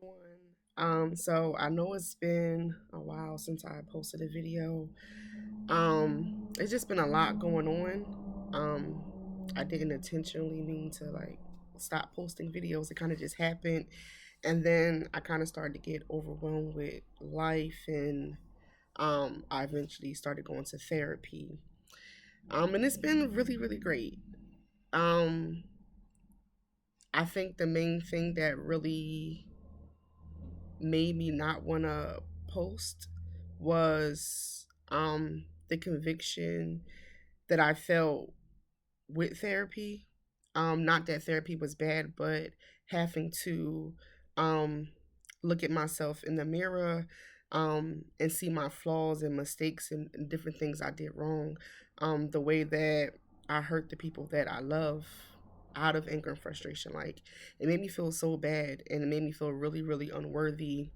Everyone. So I know it's been a while since I posted a video. It's just been a lot going on. I didn't intentionally mean to like stop posting videos. It kind of just happened, and then I kind of started to get overwhelmed with life, and I eventually started going to therapy. And it's been really, really great. Um, I think the main thing that really made me not want to post was the conviction that I felt with therapy. Not that therapy was bad, but having to um, look at myself in the mirror and see my flaws and mistakes and different things I did wrong. The way that I hurt the people that I love out of anger and frustration. Like, it made me feel so bad, and it made me feel really, really unworthy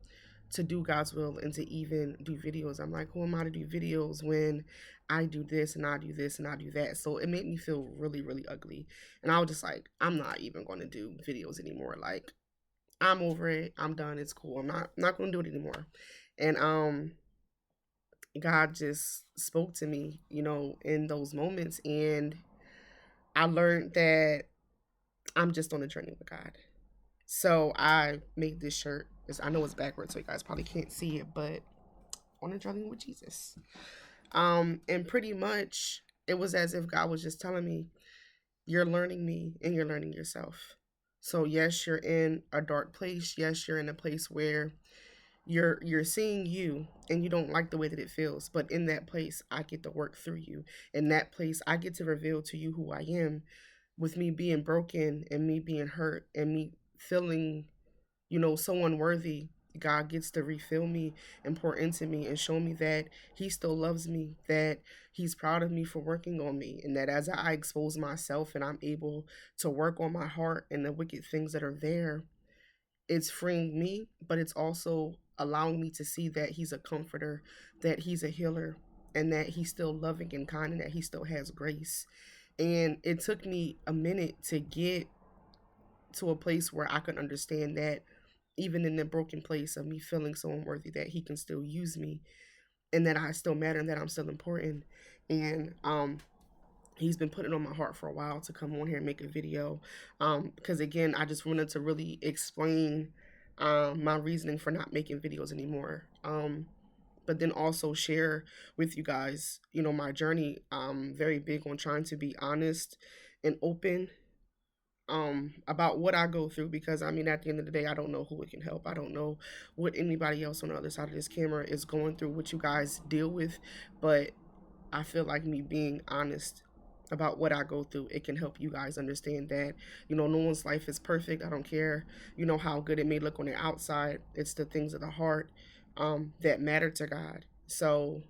to do God's will and to even do videos. I'm like, who am I to do videos when I do this and I do this and I do that? So it made me feel really, really ugly. And I was just like, I'm not even going to do videos anymore. Like, I'm over it. I'm done. It's cool. I'm not going to do it anymore. And God just spoke to me, in those moments, and I learned that I'm just on a journey with God. So I made this shirt. I know it's backwards, so you guys probably can't see it, but on a journey with Jesus. And pretty much it was as if God was just telling me, you're learning me and you're learning yourself. So yes, you're in a dark place. Yes, you're in a place where you're seeing you and you don't like the way that it feels. But in that place, I get to work through you. In that place, I get to reveal to you who I am, with me being broken and me being hurt and me feeling so unworthy. God gets to refill me and pour into me and show me that He still loves me, that He's proud of me for working on me, and that as I expose myself and I'm able to work on my heart and the wicked things that are there, it's freeing me, but it's also allowing me to see that He's a comforter, that He's a healer, and that He's still loving and kind, and that He still has grace. And it took me a minute to get to a place where I could understand that even in the broken place of me feeling so unworthy, that He can still use me and that I still matter and that I'm still important. And He's been putting on my heart for a while to come on here and make a video, because again, I just wanted to really explain my reasoning for not making videos anymore. But then also share with you guys, my journey. Very big on trying to be honest and open about what I go through, because I mean, at the end of the day, I don't know who it can help. I don't know what anybody else on the other side of this camera is going through, what you guys deal with, but I feel like me being honest about what I go through, it can help you guys understand that, no one's life is perfect. I don't care, how good it may look on the outside. It's the things of the heart that matter to God. So,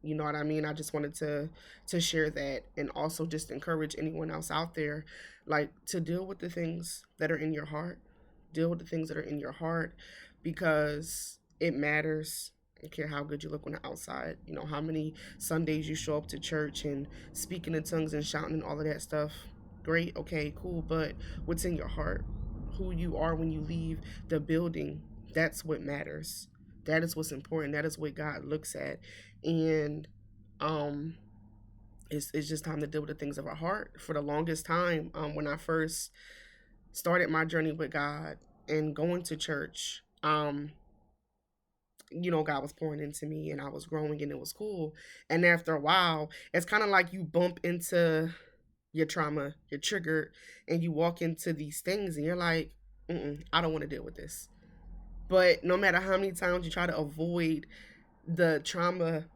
you know what I mean? I just wanted to share that, and also just encourage anyone else out there, like, to deal with the things that are in your heart. Deal with the things that are in your heart, because it matters. I don't care how good you look on the outside. How many Sundays you show up to church and speaking in tongues and shouting and all of that stuff. Great, okay, cool. But what's in your heart? Who you are when you leave the building, that's what matters. That is what's important. That is what God looks at. And um it's just time to deal with the things of our heart. For the longest time, when I first started my journey with God and going to church, God was pouring into me and I was growing and it was cool. And after a while, it's kind of like you bump into your trauma, you're triggered, and you walk into these things and you're like, I don't want to deal with this. But no matter how many times you try to avoid the trauma,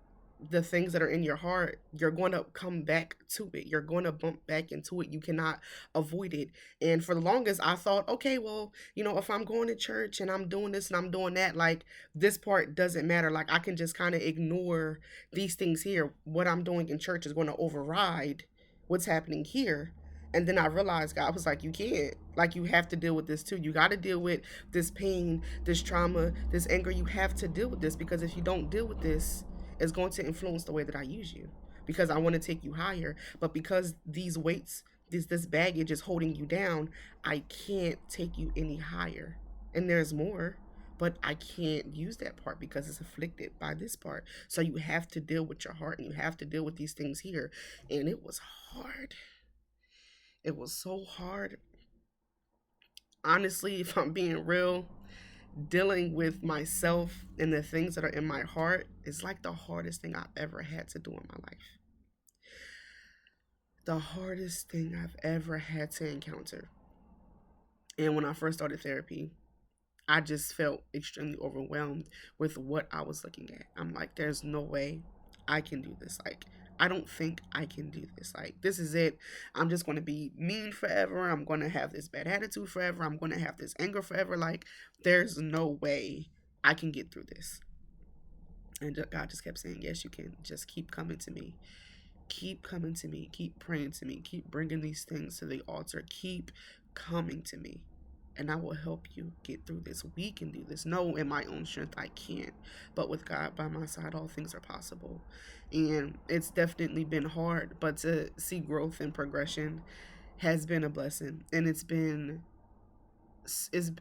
the things that are in your heart, you're going to come back to it. You're going to bump back into it. You cannot avoid it. And for the longest, I thought, okay, well, if I'm going to church and I'm doing this and I'm doing that, like, this part doesn't matter. Like, I can just kind of ignore these things here. What I'm doing in church is going to override what's happening here. And then I realized God was like, you can't. Like, you have to deal with this too. You got to deal with this pain, this trauma, this anger. You have to deal with this, because if you don't deal with this, it's going to influence the way that I use you, because I want to take you higher. But because these weights, this baggage is holding you down, I can't take you any higher. And there's more. but I can't use that part because it's afflicted by this part. So you have to deal with your heart and you have to deal with these things here. And it was hard. It was so hard. Honestly, if I'm being real, dealing with myself and the things that are in my heart is like the hardest thing I've ever had to do in my life. The hardest thing I've ever had to encounter. And when I first started therapy, I just felt extremely overwhelmed with what I was looking at. I'm like, there's no way I can do this. Like, I don't think I can do this. Like, this is it. I'm just going to be mean forever. I'm going to have this bad attitude forever. I'm going to have this anger forever. Like, there's no way I can get through this. And God just kept saying, yes, you can. Just keep coming to me. Keep coming to me. Keep praying to me. Keep bringing these things to the altar. Keep coming to me. And I will help you get through this. We can do this. No, in my own strength, I can't. But with God by my side, all things are possible. And it's definitely been hard. But to see growth and progression has been a blessing. And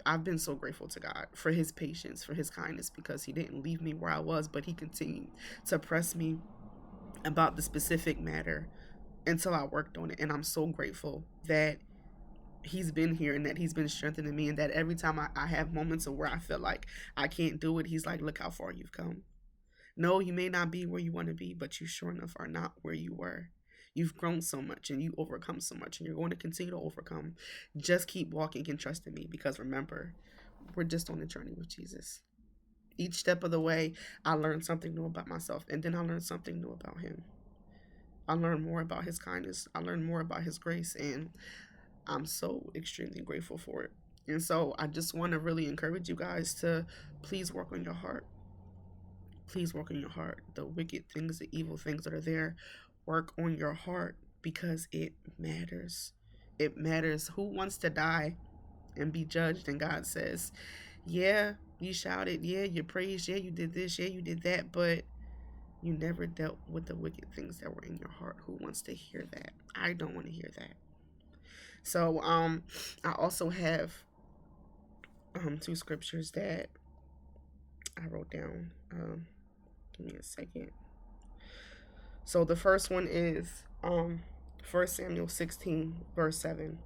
I've been so grateful to God for his patience, for his kindness, because he didn't leave me where I was, but he continued to press me about the specific matter until I worked on it. And I'm so grateful that he's been here and that he's been strengthening me, and that every time I have moments of where I feel like I can't do it, he's like, look how far you've come. No, you may not be where you want to be, but you sure enough are not where you were. You've grown so much and you overcome so much, and you're going to continue to overcome. Just keep walking and trusting me, because remember, we're just on a journey with Jesus. Each step of the way, I learned something new about myself, and then I learned something new about him. I learned more about his kindness. I learned more about his grace, and I'm so extremely grateful for it. And so I just want to really encourage you guys to please work on your heart. Please work on your heart. The wicked things, the evil things that are there, work on your heart, because it matters. It matters. Who wants to die and be judged? And God says, yeah, you shouted, yeah, you praised, yeah, you did this, yeah, you did that, but you never dealt with the wicked things that were in your heart. Who wants to hear that? I don't want to hear that. So I also have two scriptures that I wrote down. Give me a second. So the first one is 1 Samuel 16, verse 7.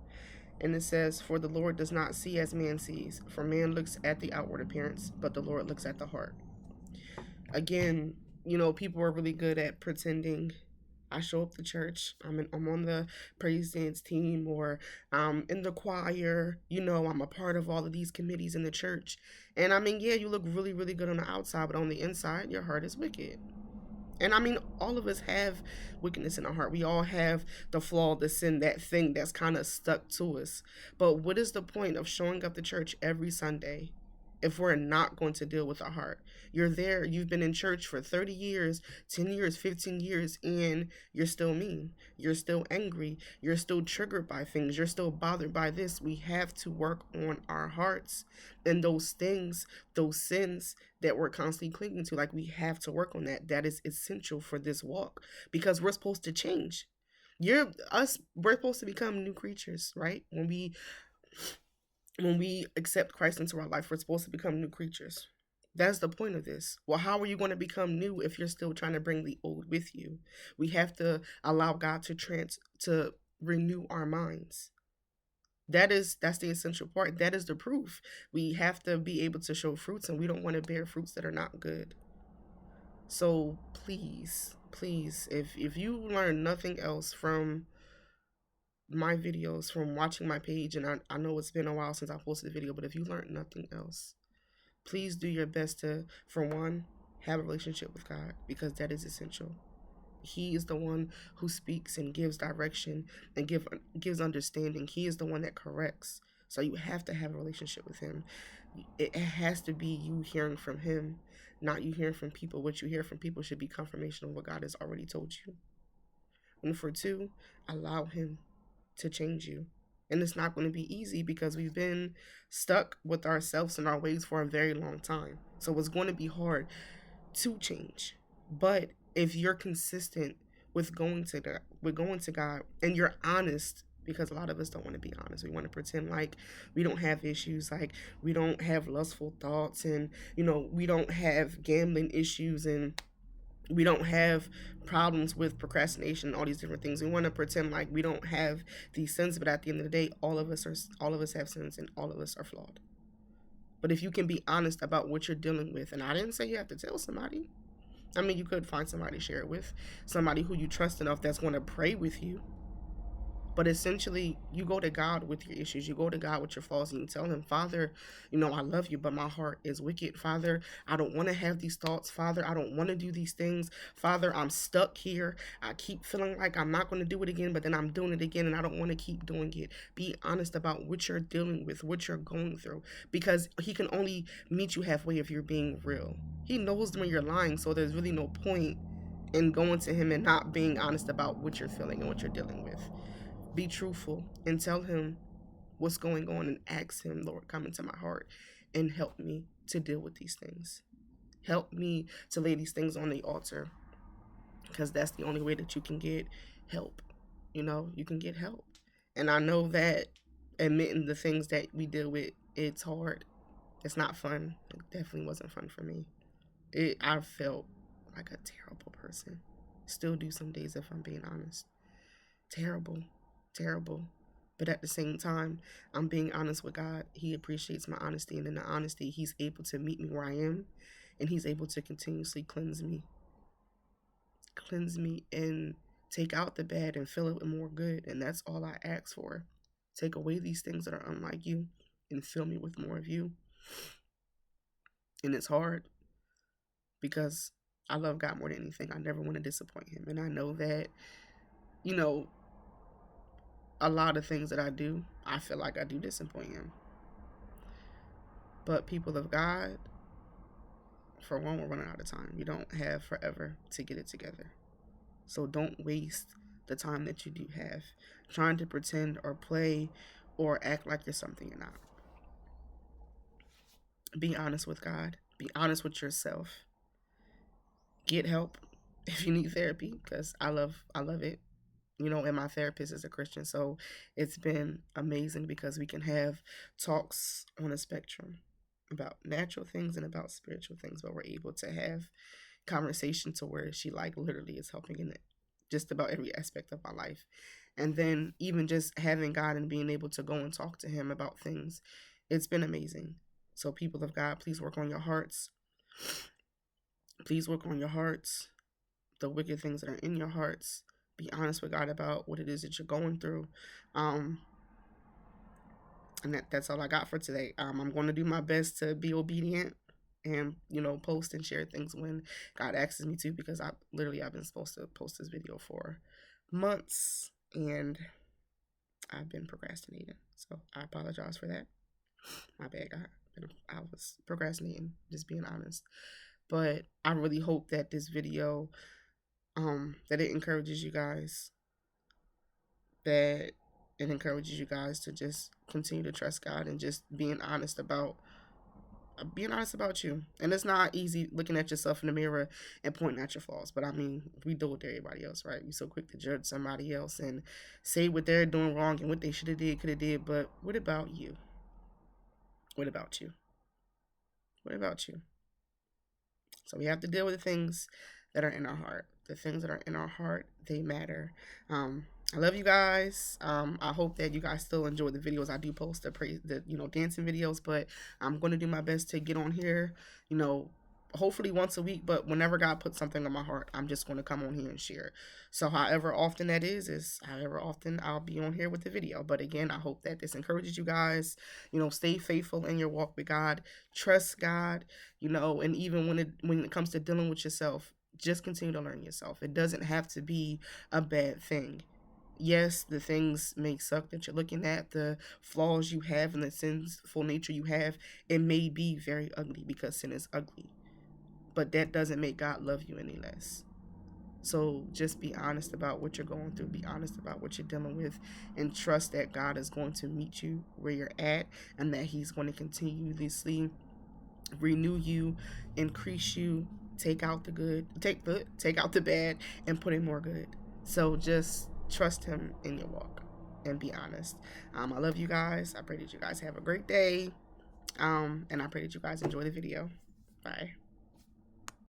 And it says, for the Lord does not see as man sees, for man looks at the outward appearance, but the Lord looks at the heart. Again, people are really good at pretending. I show up to church, I'm on the praise dance team, or I'm in the choir, I'm a part of all of these committees in the church. And yeah, you look really, really good on the outside, but on the inside, your heart is wicked. And all of us have wickedness in our heart. We all have the flaw, the sin, that thing that's kind of stuck to us. But what is the point of showing up to church every Sunday if we're not going to deal with our heart? You're there, you've been in church for 30 years, 10 years, 15 years, and you're still mean. You're still angry. You're still triggered by things. You're still bothered by this. We have to work on our hearts and those things, those sins that we're constantly clinging to. Like, we have to work on that. That is essential for this walk, because we're supposed to change. We're supposed to become new creatures, right? When we accept Christ into our life, we're supposed to become new creatures. That's the point of this. Well, how are you going to become new if you're still trying to bring the old with you? We have to allow God to renew our minds. That's the essential part. That is the proof. We have to be able to show fruits, and we don't want to bear fruits that are not good. So please, if you learn nothing else from my videos, from watching my page, and I know it's been a while since I posted a video, but if you learned nothing else, please do your best to, for one, have a relationship with God, because that is essential. He is the one who speaks and gives direction and gives understanding. He is the one that corrects. So you have to have a relationship with him. It has to be you hearing from him, not you hearing from people. What you hear from people should be confirmation of what God has already told you. And for two, allow him to change you. And it's not going to be easy, because we've been stuck with ourselves and our ways for a very long time. So it's going to be hard to change. But if you're consistent with going to God, and you're honest because a lot of us don't want to be honest. We want to pretend like we don't have issues, like we don't have lustful thoughts, and we don't have gambling issues, and we don't have problems with procrastination, all these different things. We want to pretend like we don't have these sins, but at the end of the day, all of us have sins, and all of us are flawed. But if you can be honest about what you're dealing with, and I didn't say you have to tell somebody. I mean, you could find somebody to share it with, somebody who you trust enough that's going to pray with you. But essentially, you go to God with your issues. You go to God with your flaws, and you tell him, Father, I love you, but my heart is wicked. Father, I don't want to have these thoughts. Father, I don't want to do these things. Father, I'm stuck here. I keep feeling like I'm not going to do it again, but then I'm doing it again, and I don't want to keep doing it. Be honest about what you're dealing with, what you're going through, because he can only meet you halfway if you're being real. He knows when you're lying, so there's really no point in going to him and not being honest about what you're feeling and what you're dealing with. Be truthful and tell him what's going on, and ask him, Lord, come into my heart and help me to deal with these things. Help me to lay these things on the altar, because that's the only way that you can get help. You can get help. And I know that admitting the things that we deal with, it's hard. It's not fun. It definitely wasn't fun for me. I felt like a terrible person. Still do some days, if I'm being honest. Terrible. But at the same time, I'm being honest with God. He appreciates my honesty, and in the honesty, he's able to meet me where I am, and he's able to continuously cleanse me and take out the bad and fill it with more good. And that's all I ask for. Take away these things that are unlike you and fill me with more of you. And it's hard, because I love God more than anything. I never want to disappoint him, and I know that a lot of things that I do, I feel like I do disappoint him. But people of God, for one, we're running out of time. You don't have forever to get it together. So don't waste the time that you do have trying to pretend or play or act like you're something you're not. Be honest with God. Be honest with yourself. Get help if you need therapy, because I love it. And my therapist is a Christian, so it's been amazing, because we can have talks on a spectrum about natural things and about spiritual things, but we're able to have conversation to where she literally is helping in just about every aspect of my life. And then even just having God and being able to go and talk to him about things, it's been amazing. So people of God, please work on your hearts. Please work on your hearts, the wicked things that are in your hearts. Be honest with God about what it is that you're going through. And that's all I got for today. I'm going to do my best to be obedient and, post and share things when God asks me to, because I've been supposed to post this video for months, and I've been procrastinating. So I apologize for that. My bad, God. I was procrastinating, just being honest. But I really hope that this video, that it encourages you guys, that it encourages you guys to just continue to trust God and just being honest about you. And it's not easy looking at yourself in the mirror and pointing at your flaws, but I mean, we do it to everybody else, right? We're so quick to judge somebody else and say what they're doing wrong and what they should have did, could have did, but what about you? What about you? So we have to deal with the things that are in our heart. The things that are in our heart, they matter. I love you guys. I hope that you guys still enjoy the videos. I do post the dancing videos, but I'm going to do my best to get on here, hopefully once a week, but whenever God puts something on my heart, I'm just going to come on here and share. So however often that is however often I'll be on here with the video. But again, I hope that this encourages you guys, stay faithful in your walk with God, trust God, and even when it comes to dealing with yourself, just continue to learn yourself. It doesn't have to be a bad thing. Yes, the things may suck that you're looking at, the flaws you have and the sinful nature you have, it may be very ugly, because sin is ugly. But that doesn't make God love you any less. So just be honest about what you're going through. Be honest about what you're dealing with, and trust that God is going to meet you where you're at, and that he's going to continuously renew you, increase you, take out the good, take out the bad, and put in more good. So just trust him in your walk. and be honest. I love you guys. I pray that you guys have a great day. And I pray that you guys enjoy the video. Bye.